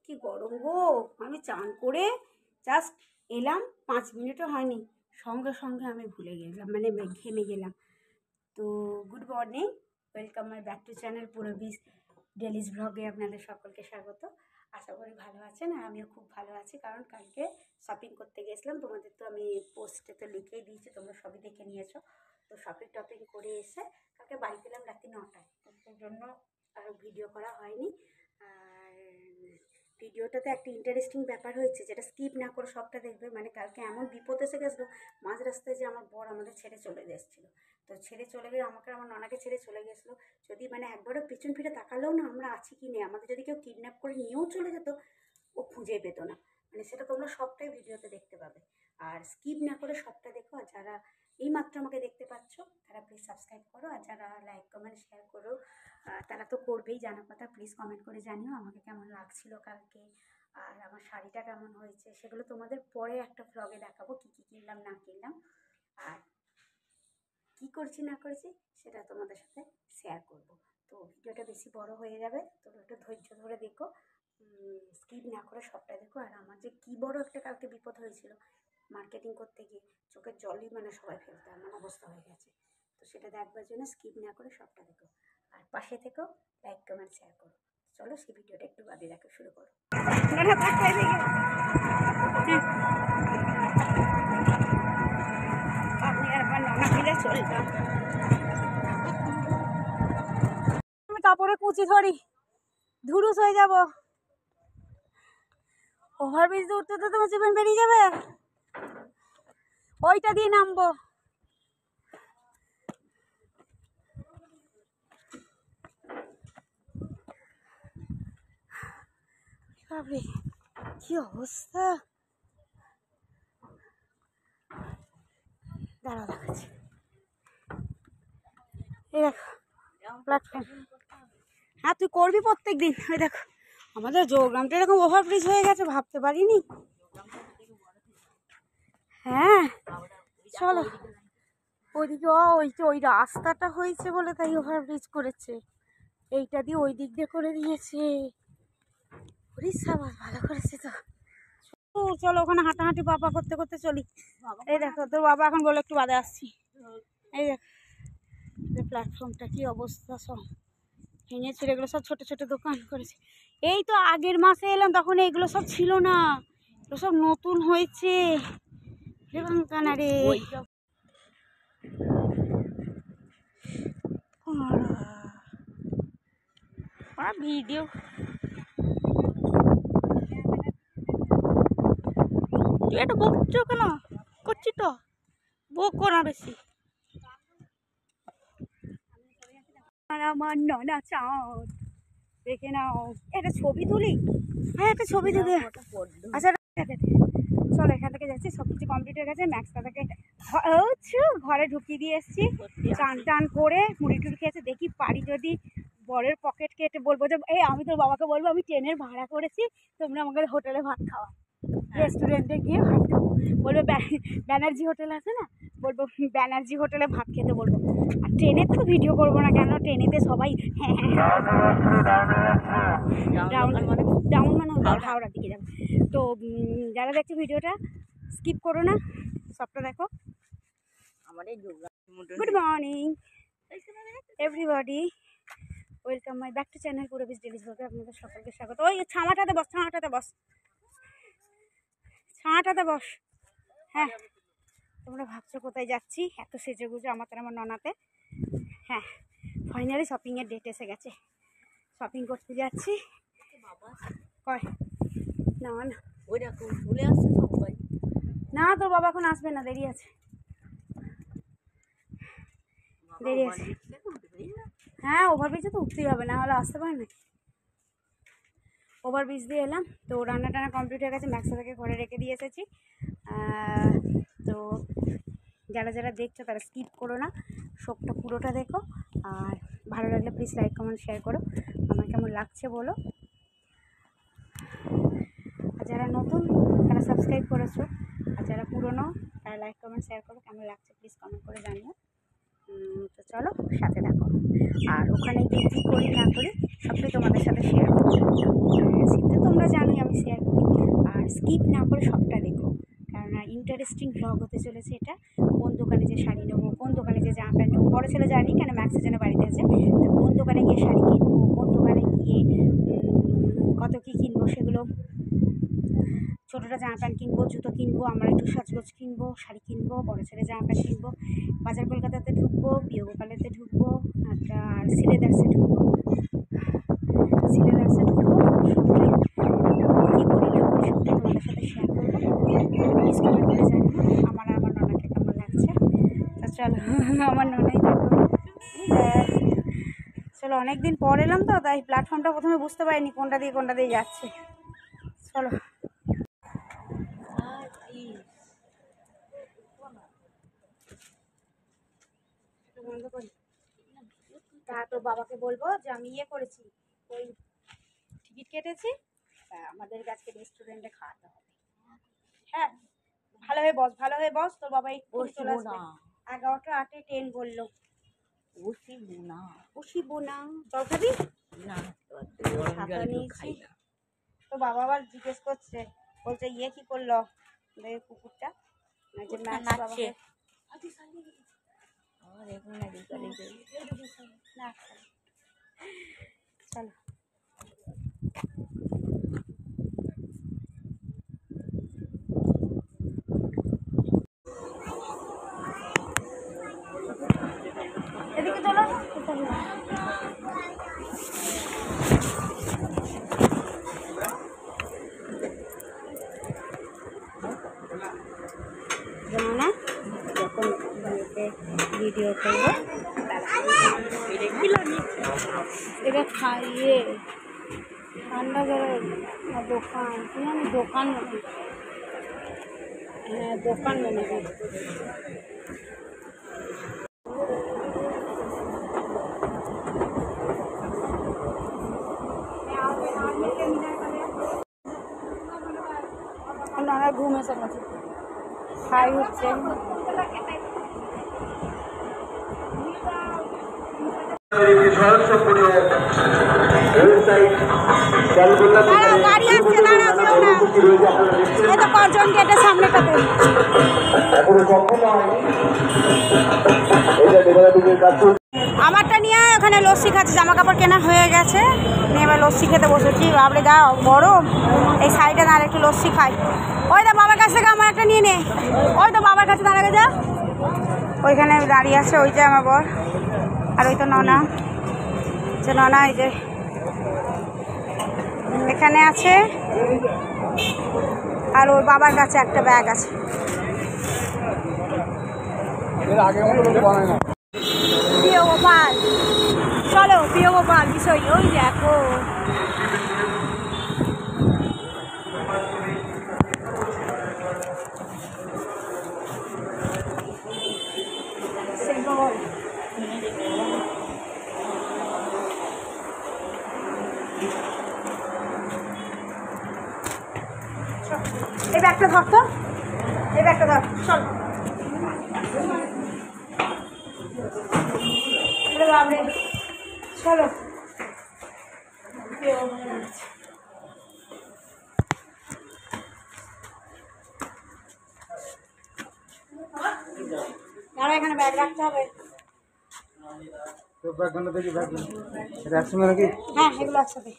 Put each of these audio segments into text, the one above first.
কি গরম গো! আমি চান করে জাস্ট এলাম, 5 মিনিটও হয়নি, সঙ্গে সঙ্গে আমি ভুলে গেলাম, মানে ঘেমে গেলাম। তো good morning, welcome my back to channel Purbi's dailies ব্লগে আপনাদের সকলকে স্বাগত। আশা করি ভালো আছেন, আর আমিও খুব ভালো আছি, কারণ কালকে শপিং করতে গেছিলাম। তোমাদের তো আমি পোস্টে তো লিখেই দিয়েছি, তোমরা সবই দেখে নিয়েছো। তো শপিং টপিং করে এসে কালকে বাড়ি পেলাম রাত্রি 9টায়, তো সেই জন্য আর ভিডিও করা হয়নি। আর ভিডিওটাতে একটা ইন্টারেস্টিং ব্যাপার হয়েছে, যেটা স্কিপ না করে সবটা দেখবে। মানে কালকে এমন বিপদ এসে গেছিলো মাঝ রাস্তায়, যে আমার বর আমাদের ছেড়ে চলে এসেছিলো। তো ছেড়ে চলে গেলে আমাকে, আমার ননাকে ছেড়ে চলে গেছিলো। যদি মানে একবারও পিছন ফিরে তাকালেও না আমরা আছি কি নেই, আমাদের যদি কেউ কিডন্যাপ করে নিয়েও চলে যেত, ও খুঁজে পেতো না। মানে সেটা তোমরা সবটাই ভিডিওতে দেখতে পাবে। আর স্কিপ না করে সবটা দেখো। আর যারা এইমাত্র আমাকে দেখতে পাচ্ছ তারা প্লিজ সাবস্ক্রাইব করো, আর যারা লাইক কমেন্ট শেয়ার করো তারা তো করবেই, জানার কথা। প্লিজ কমেন্ট করে জানিও আমাকে কেমন লাগছিল কালকে, আর আমার শাড়িটা কেমন হয়েছে, সেগুলো তোমাদের পরে একটা ভ্লগে দেখাবো, কী কী কিনলাম না কিনলাম, আর কী করছি না করেছি সেটা তোমাদের সাথে শেয়ার করব। তো ভিডিওটা বেশি বড় হয়ে যাবে, তো একটু ধৈর্য ধরে দেখো, স্কিপ না করে সবটা দেখো। আর আমার যে কী বড় একটা কালকে বিপদ হয়েছিল, মার্কেটিং করতে গিয়ে চোখের জলই মানে সবাই ফেলতে এমন অবস্থা হয়ে গেছে। তো সেটা দেখবার জন্য স্কিপ না করে সবটা দেখো, আর পাশে থেকেও লাইক কমেন্ট শেয়ার করো। চলো সেই ভিডিওটা একটু বাদে দেখা শুরু করো। আপনি আর আমার নানা মিলে চলতাম। আমি কাপড়ে কুচি ধরি, ধুরুস হয়ে যাব। ওভারব্রিজ উঠতে তো তোমার জীবন বেরিয়ে যাবে, ওইটা দিয়ে নামবো। বাপরে কি অবস্থা! দাঁড়াও দেখাচ্ছি, এই দেখো প্ল্যাটফর্ম। হ্যাঁ তুই করবি প্রত্যেক দিন। ওই দেখো আমাদের জোরগ্রামটা এরকম ওভারব্রিজ হয়ে গেছে, ভাবতে পারিনি। হ্যাঁ চলো ওইদিকে, ওই রাস্তাটা হয়েছে বলে তাই ওভারব্রিজ করেছে, এইটা দিয়ে ওই দিক দিয়ে করে দিয়েছে। উড়িষ্যা ভালো করেছে তো। চলো ওখানে হাঁটাহাঁটি পাপা করতে করতে চলি। এই দেখো তোর বাবা এখন বলে একটু বাদে আসছি। এই দেখো প্ল্যাটফর্মটা কি অবস্থা, সব ভেঙে ছিল, এগুলো সব ছোট ছোট দোকান করেছে। এই তো আগের মাসে এলাম তখন এগুলো সব ছিল না, এগুলো সব নতুন হয়েছে। কানা রে ভিডিও তুই একটা বকছো কেন? করছি তো, বকো না বেশি। আমার ননা চাঁদ দেখে নাও, একটা ছবি তুলি। হ্যাঁ একটা ছবি তুলি। আচ্ছা চলো এখান থেকে যাচ্ছি, সব কিছু কমপ্লিট হয়ে গেছে। ম্যাক্স দাদাকে ঘরে ঢুকিয়ে দিয়ে এসেছি, চান টান করে মুড়ি টুড়ি খেয়েছে। দেখি পারি যদি বরের পকেট কেটে বলবো যে এই আমি তোর বাবাকে বলবো আমি ট্রেনের ভাড়া করেছি, তোমরা আমাকে হোটেলে ভাত খাওয়া। রেস্টুরেন্টে গিয়ে ভাত খাবো, বলবো ব্যানার্জি হোটেল আছে না, বলবো ব্যানার্জি হোটেলে ভাত খেতে বলবো। আর ট্রেনে তো ভিডিও করবো না, কেন ট্রেনেতে সবাই ডাউন মানে হাওড়ার দিকে যাবে। তো যারা দেখছো ভিডিওটা স্কিপ করো না, সবটা দেখো। Good morning everybody, welcome my back to channel Purbi's dailies ব্লগে আপনাদের সকলকে স্বাগত। ওই ছামাটাতে বস, ছামাটাতে বস, ছামাটাতে বস। হ্যাঁ তোমরা ভাবছো কোথায় যাচ্ছি, এত সেজে গুজে আমার ননাতে। হ্যাঁ ফাইনালি শপিংয়ের ডেট এসে গেছে, শপিং করতে যাচ্ছি। কয় না না ওই দেখো চলে আসছে সবাই। না তোর বাবা এখন আসবে না, দেরি আছে, দেরি আছে। হ্যাঁ ওভারব্রিজে তো উঠতেই হবে, না হলে আসতে পারে না। ওভারব্রিজ দিয়ে এলাম, তো রান্না টান্না কমপ্লিট হয়ে গেছে, ম্যাক্সাদাকে ঘরে রেখে দিয়ে এসেছি। তো যারা যারা দেখছো তারা স্কিপ করো না, সবটা পুরোটা দেখো। আর ভালো লাগলে প্লিজ লাইক কমেন্ট শেয়ার করো, আমার কেমন লাগছে বলো। আর যারা নতুন তারা সাবস্ক্রাইব করেছো, আর যারা পুরনো তারা লাইক কমেন্ট শেয়ার করো, কেমন লাগছে প্লিজ কমেন্ট করে জানিও। তো চলো সাথে দেখো, আর ওখানে গিয়ে কী করি না করি সবটাই তোমাদের সাথে শেয়ার করো। শীতে তোমরা জানোই স্কিপ না করে সবটা দেখো, কেননা ইন্টারেস্টিং ব্লগ হতে চলেছে এটা। কোন দোকানে যে শাড়ি নেবো, কোন দোকানে যে জামা প্যান্ট নেবো, বড়ো ছেলে জানি কেন ম্যাক্সের জন্য বাড়িতে আছে, তো কোন দোকানে গিয়ে শাড়ি কিনবো, কোন দোকানে গিয়ে কত কী কিনবো সেগুলো, ছোটোটা জামা প্যান্ট কিনবো, জুতো কিনবো, আমরা একটু সাজগোজ কিনবো, শাড়ি কিনবো, বড়ো ছেলে জামা প্যান্ট কিনবো, বাজার কলকাতাতে ঢুকবো, প্রিয় গোপালেতে ঢুকবো, আর সিলেদার্সে ঢুকবো, সবটাই কী করি না করি সবটাই তোমাদের সাথে শেয়ার করবো। প্লিজ কমেন্ট করে জানি আমার ননাকে কেমন লাগছে। তো চলো আমার ননাই দেখো, চলো অনেক দিন পর এলাম তো, তাই প্ল্যাটফর্মটা প্রথমে বুঝতে পারিনি কোনটা দিয়ে যাচ্ছে। চলো বন্ধ করি, তা তো বাবাকে বলবো যে আমি করেছি, ওই টিকিট কেটেছি, আমাদের আজকে রেস্টুরেন্টে খাওয়াতে হবে। হ্যাঁ ভালো হয়ে বস তোর বাবা একটু চলে আসবে। 11:08 ট্রেন বললো। বসিবো না, জল খাবি না? তো বাবা আবার জিজ্ঞেস করছে, বলছে কি করলো কুকুরটা, যে ম্যাচ বাবাকে চলো এদিকে চলো। না যখন ভিডিও করবো এটা খাইয়ে ঠান্ডা জলে দোকান, আমি দোকান মনে, হ্যাঁ দোকান মনে হয়। নানা ঘুম এসে গেছে, খাই হচ্ছে। গাড়ি আসছে, দাঁড়াও কজন গেটের সামনেটাতে। আমারটা নিয়ে ওখানে লস্যি খাচ্ছি, জামা কাপড় কেনা হয়ে গেছে, নিয়ে এবার লস্যি খেতে বসেছি। বাবরে যা গরম, এই সাইডে না একটু লস্যি খাই। ওই তো বাবার কাছ থেকে আমার একটা নিয়ে নে, ওই তো বাবার কাছে দাঁড়াবে যা, ওইখানে দাঁড়িয়ে আছে, ওই যে আমার বর, আর ওই তো ননা, যে ননা এই যে এখানে আছে, আর ওর বাবার কাছে একটা ব্যাগ আছে। প্রিয় গোপাল, চলো প্রিয় গোপাল বিষয়, ওই দেখো এই ব্যাগটা ধর, তো এই ব্যাগটা ধর, চল। বাবরে চলো, আর এখানে ব্যাগ রাখতে হবে। হ্যাঁ এগুলো একসাথে।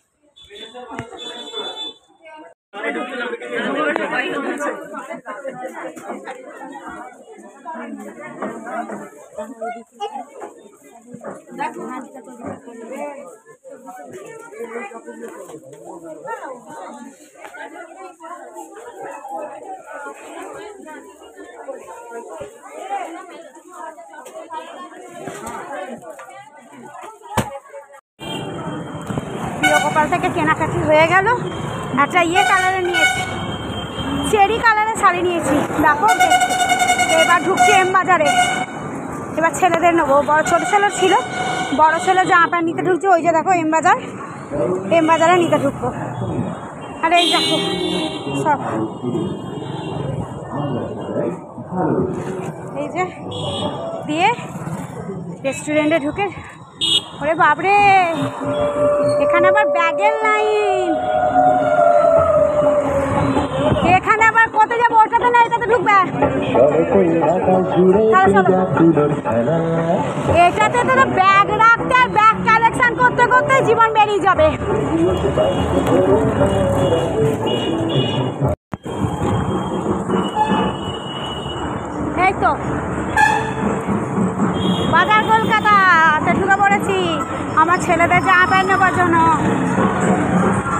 প্রিয় গোপাল থেকে কেনাকাটি হয়ে গেল, একটা কালারে নিয়েছি, চেরি কালারের শাড়ি নিয়েছি, দেখো। এবার ঢুকছি এম বাজারে, এবার ছেলেদের নেবো, বড় ছোটো ছেলের ছিল, বড় ছেলে জামা প্যান্ট নিতে ঢুকছি, ওই যে দেখো এম বাজারে নিতে ঢুকবো। আর এই দেখো সব, এই যে দিয়ে রেস্টুরেন্টে ঢুকে, ওরে বাপরে এখানে আবার ব্যাগের লাইন, কে ঢুকবে? এটাতে তো ব্যাগ রাখতে আর ব্যাগ কালেকশন করতে করতে জীবন বেরিয়ে যাবে। এই তো বাজার কলকাতাতে ঢুকে পড়েছি আমার ছেলেদের জামা প্যান্ট নেবার জন্য।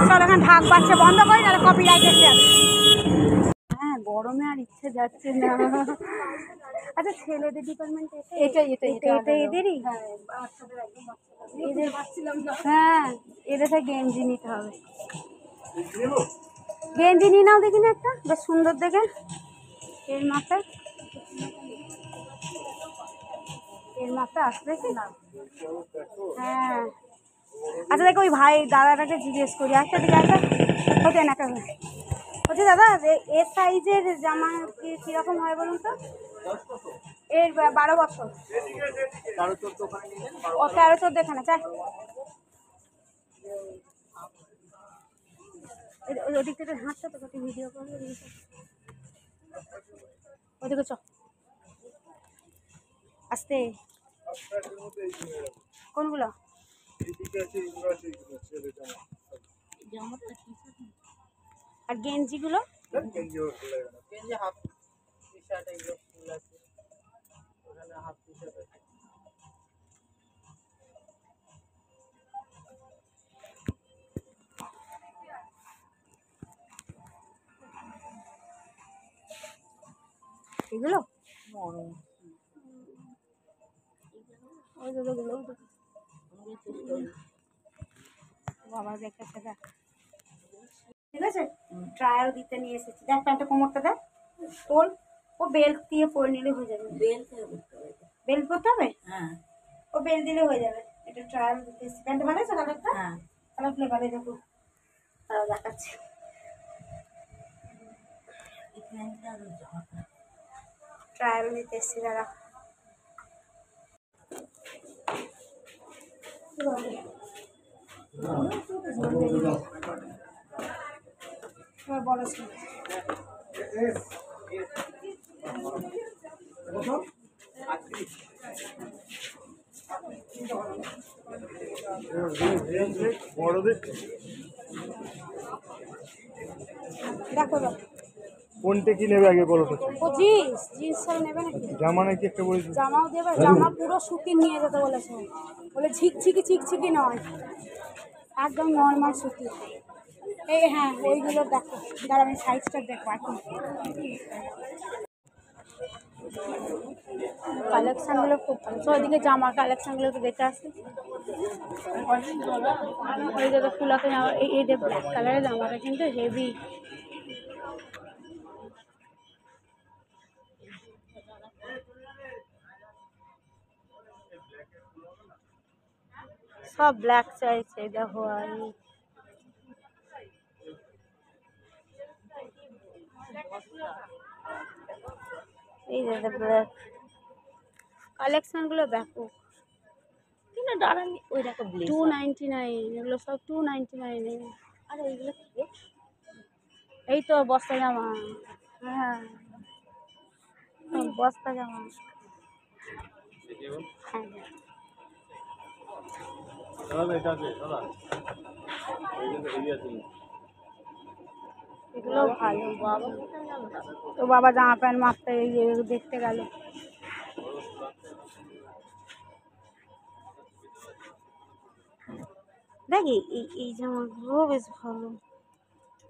চল এখানে ঢাক বাজছে, বন্ধ করি নাহলে কপিরাইট এসে যাবে। হ্যাঁ গরমে আর ইচ্ছে যাচ্ছে না। আচ্ছা ছেলেদের ডিপার্টমেন্ট এটা এদেরই? হ্যাঁ এদের গেঞ্জি নিতে হবে। গেঞ্জি নিয়ে নাও দেখি না একটা বেশ সুন্দর দেখে এর মাপে। এর মাপে আসবে কি না? হ্যাঁ আচ্ছা দেখো ওই ভাই দাদাটাকে জিজ্ঞেস করি। আচ্ছা ঠিক আছে ওকে না কেন বলছি দাদা এর সাইজের জামা কীরকম হয় বলুন তো? এর 12 বছর। ও 13-14 এখানে চাই। ওদিক থেকে হাঁটছে তো কত ভিডিও করবে ওদিকে চ আসতে। কোনগুলো? আর গেঞ্জিগুলো? এগুলো বাবা দেখেছে দেখ। ঠিক আছে ট্রায়াল দিতে নিয়ে এসেছি। দেখ প্যান্টটা কোমরটা দেখ তোর। ও বেল্ট দিয়ে পরে নিলে হয়ে যাবে। বেল্ট করতে হবে? হ্যাঁ ও বেল্ট দিলে হয়ে যাবে। এটা ট্রায়াল দিতে এসেছি। প্যান্টটা ভালো আছে কালারটা? হ্যাঁ কালার ভালো দেখো তারা দেখাচ্ছে। ট্রায়াল দিতে এসেছি দাদা। বলো দেখো কোনটা কি নেবে আগে বলো তো? ও জিন্স সব নেবে নাকি? জামা নাকি একটা বলেছি। জামাও দেবে। জামা পুরো সুতির নিয়ে যেতে বলেছে। বলে ঝিকঝিকি নয় একদম নর্মাল সুতি। এই হ্যাঁ ওইগুলো দেখো দাঁড়া আমি সাইজটা দেখবো এখন। কালেকশানগুলো খুব ভালো। তো ওইদিকে জামার কালেকশানগুলো একটু দেখে আসি। ওইদিকে ফুলাকে জামা এই যে ব্ল্যাক কালারের জামাটা কিন্তু হেভি। সব ব্ল্যাক চাইছে দেখো। আর এই যে ব্ল্যাক কালেকশনগুলো দেখো কিনা দাঁড়ানি। ওই দেখো 299 এগুলো সব 299 এ। আর এইগুলো এই তো বস্তা জামা। হ্যাঁ বস্তা জামা। হ্যাঁ এগুলো ভালো। বাবা তো বাবা জামা প্যান্ট মাপতে দেখতে গেল। দেখি এই জামাগুলো বেশ ভালো।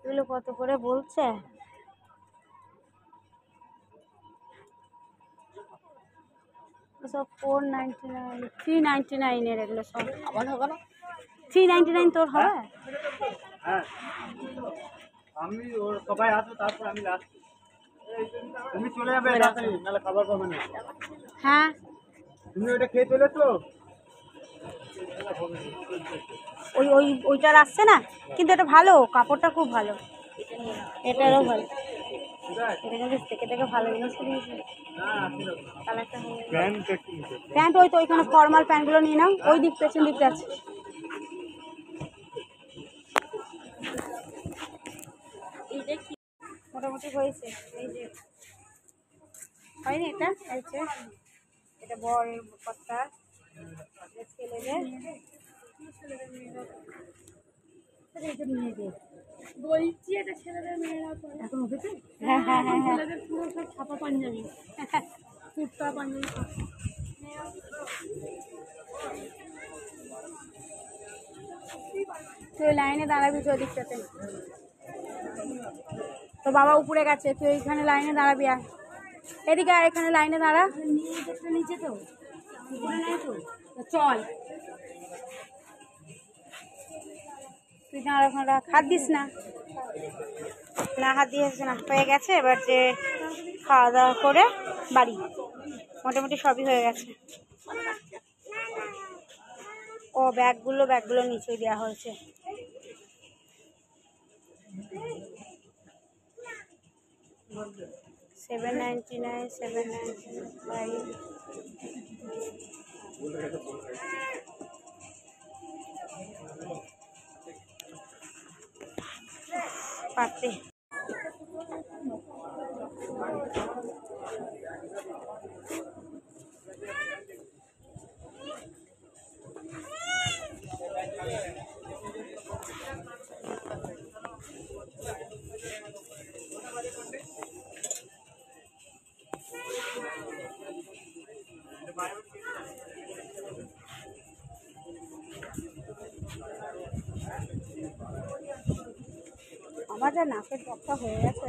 এগুলো কত করে বলছে? সব 499 399 এর। এগুলো সব আবার হবে না? 399 তোর হবে? হ্যাঁ আমি ওর সবাই আসবে তারপর আমি লাস্ট। তুমি চলে যাবে তাড়াতাড়ি নাহলে খাবার পাবে না। হ্যাঁ তুমি ওটা খেয়ে চলে তো। ওইটার আসছে না কিন্তু এটা ভালো কাপড়টা খুব ভালো। এটারও ভালো। এটা কিন্তু দেখে ভালো জিনিস দিয়েছে। প্যান্ট ওই তো ওইখানে ফর্মাল প্যান্টগুলো নিয়ে নাও। ওই দিক পেছন দিকটা আছে। মোটামুটি হয়েছে। এই যে হয়নি এটা আছে, এটা বড় কর্তা ছেলেদের বলছি এটা ছেলেদের মেয়েরা এখন উঠেছে। হ্যাঁ হ্যাঁ হ্যাঁ হ্যাঁ, ছেলেদের পুরো সব ছাপা পাঞ্জাবি, কুর্তা পাঞ্জাবি। তুই লাইনে দাঁড়াবি তো দিকটাতে, তো বাবা উপরে গেছে, তুই এইখানে লাইনে দাঁড়াবি। আর এদিকে আর এখানে লাইনে দাঁড়া। নিচে তো উপরে নাই তো, চল। তুই দাঁড়া ওখানে, হাত দিস না, না হাত দিয়ে না, হয়ে গেছে। এবার যে খাওয়া দাওয়া করে বাড়ি, মোটামুটি সবই হয়ে গেছে। ও ব্যাগগুলো নিচে দেওয়া হয়েছে। $7.99, $7.99 পাতে। আমার যা নাকের ডক্কা হয়ে গেছে,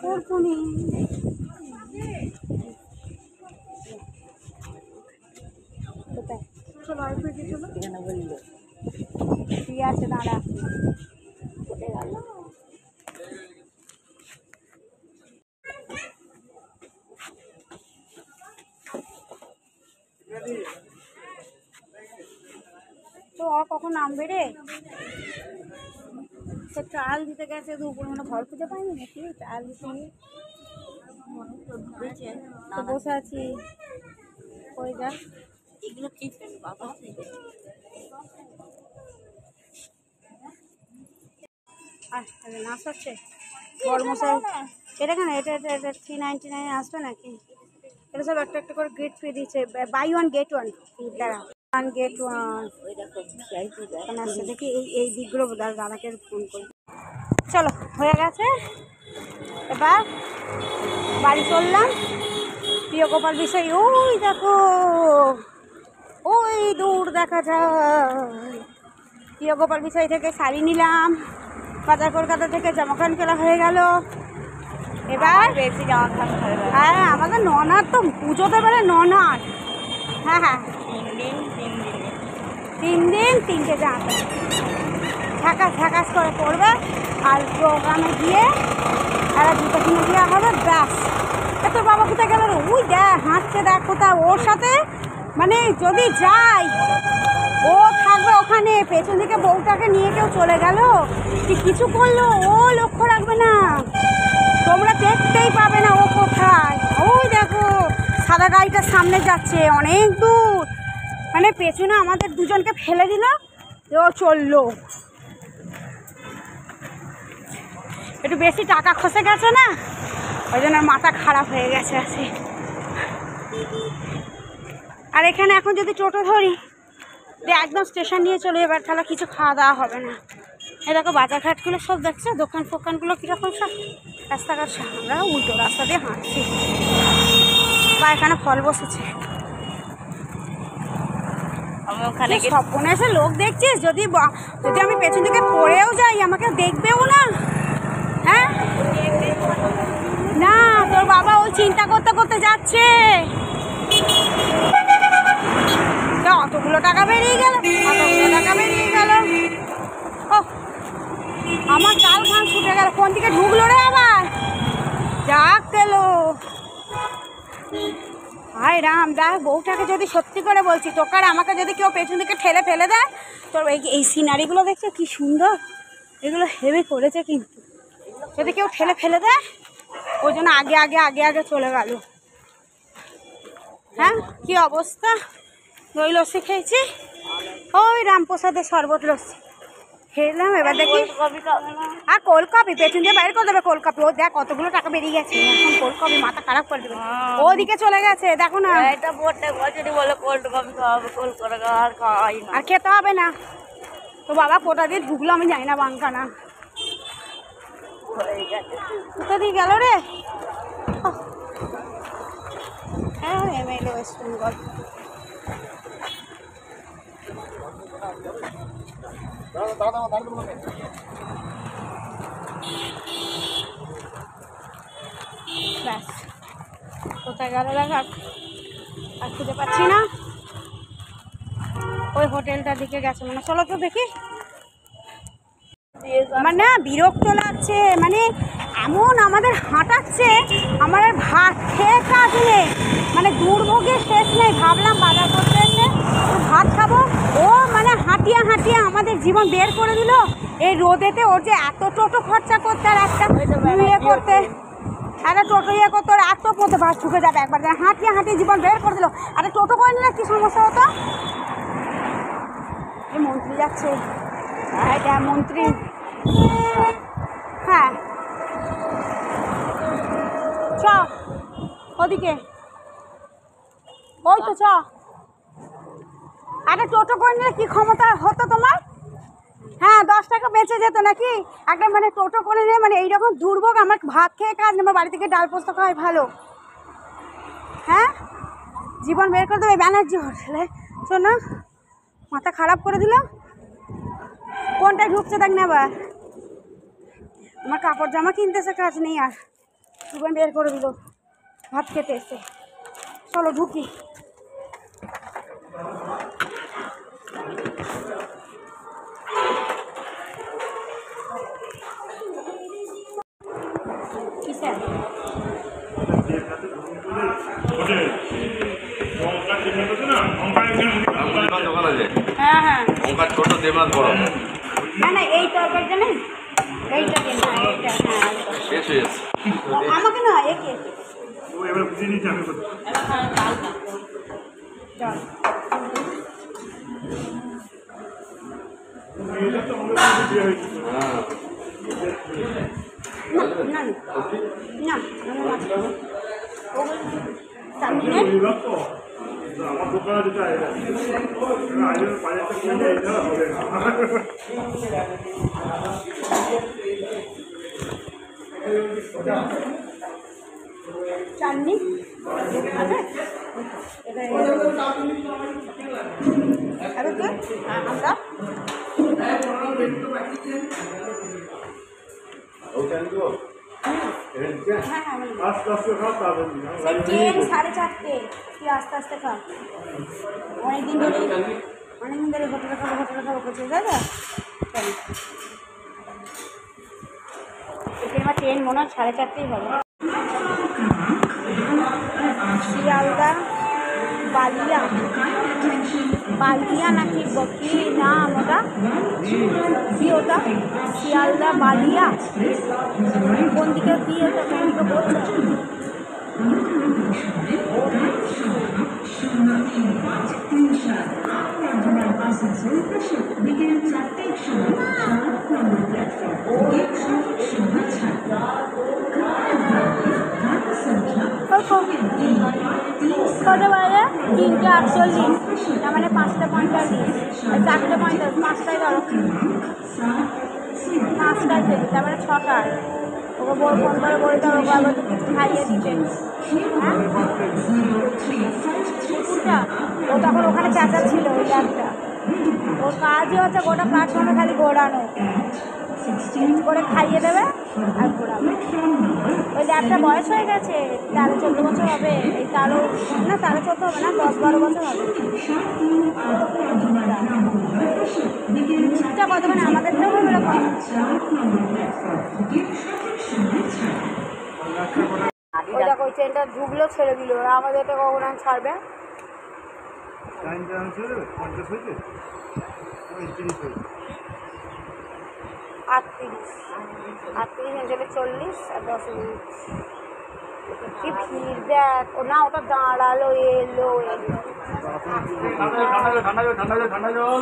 কোরকুনি ঠিক আছে, দাঁড়া। তো কখন নামবে রে? সে চাল দিতে গেছে, দুপুর মানে ঘর খুঁজে পাইনি নাকি চাল দিতে তো বসে আছি। ওই যা এগুলো কি বাবা নাচ হচ্ছে বড় মশাই। এটা কেন, এটা $3.99 আসবে নাকি? এটা সব একটা একটা করে গেট ফ্রি দিচ্ছে, বাই ওয়ান গেট ওয়ান। দাঁড়া, ওয়ান গেট ওয়ান আসছে দেখি। এই দিকগুলো দাদাকে ফোন করি। চলো, হয়ে গেছে, এবার বাড়ি চললাম। প্রিয় গোপাল বিষয় ওই দেখো, ওই দূর দেখা যায়। প্রিয় গোপাল বিষয় থেকে শাড়ি নিলাম, বাজার কলকাতা থেকে জামাখান কেনা হয়ে গেল। এবার বেশি জামাখান হয়ে গেল। হ্যাঁ, আমাদের ননার তো পুজোতে বেড়ে ননার। হ্যাঁ হ্যাঁ, 3 দিন 3টে জামা ঝাঁকাস করে পড়বে। আর প্রোগ্রামে গিয়ে একটা জুতো কিনে দেওয়া হবে, ব্যাস। তোর বাবা কোথায় গেল? ওই দেখ হাঁটছে, দেখ কোথাও ওর সাথে, মানে যদি যাই ও থাকবে ওখানে, পেছন দিকে বউটাকে নিয়ে কেউ চলে গেল কি কিছু করলো ও লক্ষ্য রাখবে না, তোমরা দেখতেই পাবে না ও কোথায়। ওই দেখো সাদা গাড়িটার সামনে যাচ্ছে অনেক দূর, মানে পেছনে আমাদের দুজনকে ফেলে দিল, ও চললো। একটু বেশি টাকা খসে গেছে না, ওই জন্য মাথা খারাপ হয়ে গেছে আছে। আর এখানে এখন যদি টোটো ধরি একদম স্টেশন নিয়ে চলে যাবে, তাহলে কিছু খাওয়া দাওয়া হবে না। এই দেখো বাজারঘাটগুলো সব দেখছো, দোকান ফোকানগুলো কীরকম সব রাস্তাঘাট। আমরা উল্টো রাস্তা দিয়ে হাঁটছি, বা এখানে ফল বসেছে। স্বপ্নে এসে লোক দেখছিস, যদি আমি পেছন দিকে পড়েও যাই আমাকে দেখবেও না। হ্যাঁ না, তোর বাবা ওই চিন্তা করতে করতে যাচ্ছে। অতগুলো টাকা বেরিয়ে গেল, ও আমার চাল খান ছুটে গেল। কোন দিকে ঢুকলো রে আবার, যাক গেল। হায় রাম, দেখ বউটাকে যদি সত্যি করে বলছি, তোকে আর আমাকে যদি কেউ পেছন দিকে ঠেলে ফেলে দেয়, তোর এই সিনারিগুলো দেখছো কি সুন্দর, এগুলো হেভি করেছে। কিন্তু যদি কেউ ঠেলে ফেলে দেয়, ওই জন্য আগে চলে গেল। হ্যাঁ, কি অবস্থা। দই লস্যি খেয়েছি, ওই রামপ্রসাদের শরবত লস্যি, খেলাম, এবার দেখি। কফি খাবে না? আর কোল্ড কফি পেছন দিয়ে বাইরে করে দেবে কোল্ড কফি। ও দেখ কতগুলো টাকা বেরিয়ে গেছে, এখন কোল্ড কফি মাথা খারাপ করে দেবে। ওদিকে চলে গেছে দেখো না। এটা প্রত্যেক বছরই বলে কোল্ড কফি খাওয়াবে, কোল্ড করে আর খাওয়াই না। আর খেতে হবে না তো বাবা, কোটা দিয়ে ঢুকলো আমি জানি না বাঙ্কা না হয়ে গেছে। কোথা দিয়ে গেল রে? হ্যাঁ এমএলএ ওয়েস্ট বেঙ্গল। ব্যাস কোথায় গেল দেখা আর খুঁজে পাচ্ছি না। ওই হোটেলটার দিকে গেছে মানে। চলো তো দেখি। আমার না বিরক্ত লাগছে, মানে এমন আমাদের হাঁটাচ্ছে, আমার আর ভাত খেয়ে কাজ নেই, মানে দুর্ভোগের শেষ নেই। ভাবলাম বাজার করতে এসে ভাত খাবো, ও মানে হাঁটিয়ে হাঁটিয়ে আমাদের জীবন বের করে দিল। এই রোদেতে ওর যে এত টোটো খরচা করতে আর একটা ইয়ে করতে, একটা টোটো ইয়ে করতে ওর এত পথে ভাত ঢুকে যাবে একবার, হাঁটিয়ে হাঁটিয়ে জীবন বের করে দিল। একটা টোটো করে নিলে কী সমস্যা হতো? এই মন্ত্রী যাচ্ছে, এটা মন্ত্রী। হ্যাঁ চ ওদিকে, ওই তো চ। আরে টোটো করে নিলে কী ক্ষমতা হতো তোমার? হ্যাঁ 10 টাকা বেঁচে যেত নাকি? একটা মানে টোটো করে নিয়ে মানে এইরকম দুর্ভোগ, আমার ভাত খেয়ে কাজ নেই, আমার বাড়ি থেকে ডাল পোস্ত খাওয়াই ভালো। হ্যাঁ জীবন বের করে দেবে ব্যানার্জি হোটেলে, শোন না মাথা খারাপ করে দিল। কোনটায় ঢুকছে দেখ না আবার। আমার কাপড় জামা কিনতেছে, কাজ নেই আর, জীবন বের করে দিল ভাত খেতে এসে। চলো ঢুকি। কি স্যার? হ্যাঁ হ্যাঁ ছোট দেবনাথ বড় না না এই তরকারিটা নেই, এইটা কেন? এইটা হ্যাঁ শেষ হয়ে যাচ্ছে। আমাকে না একে চল। না না আমার দোকানে যেটা বাজারটা হবে না। চাটনি আমরা আস্তে আস্তে খাও তারপর ট্রেন 4:30, তুই আস্তে আস্তে খা। অনেকদিন ধরে হোটেলে খাবো করছিস তাই তো? এখানে আমার ট্রেন মনে হয় 4:30 হবে। শিয়ালদা বালিয়া, বালিয়া নাকি কি নাম ওটা? কি ওটা? শিয়ালদা বালিয়া কোন দিকে দিয়ে ট্রেনকে বলছে? কত বাজে? 3:48, তার মানে 5:45, 4:45, 5টায় ধরো, 5টায় থেকে তার মানে 6টায়। ওকে ফোন করে বলতে হবে ওকে আবার কিছু খাইয়ে দিতে। হ্যাঁ কুকুরটা ও তখন ওখানে চেঁচাচ্ছিল, ওই ল্যাবটা ওর কাজই হচ্ছে গোটা প্ল্যাটফর্মে খালি ঘোরানো, করে খাইয়ে দেবে আর ঘোরাবে। ওই ল্যাবটা বয়স হয়ে গেছে, 13-14 বছর হবে। এই 13-14 হবে না, 10-12 বছর হবে। মুখটা কত মানে আমাদেরটাও এরকম। ওই দেখো ওই ট্রেনটা ঢুকলো, ছেড়ে দিল, ওরা আমাদের এটা কখন ছাড়বে? আটত্রিশ 40 আর 10 মিনিট। কি ভিড় দেখ, ও না ওটা দাঁড়ালো, এলো। ঠান্ডা জল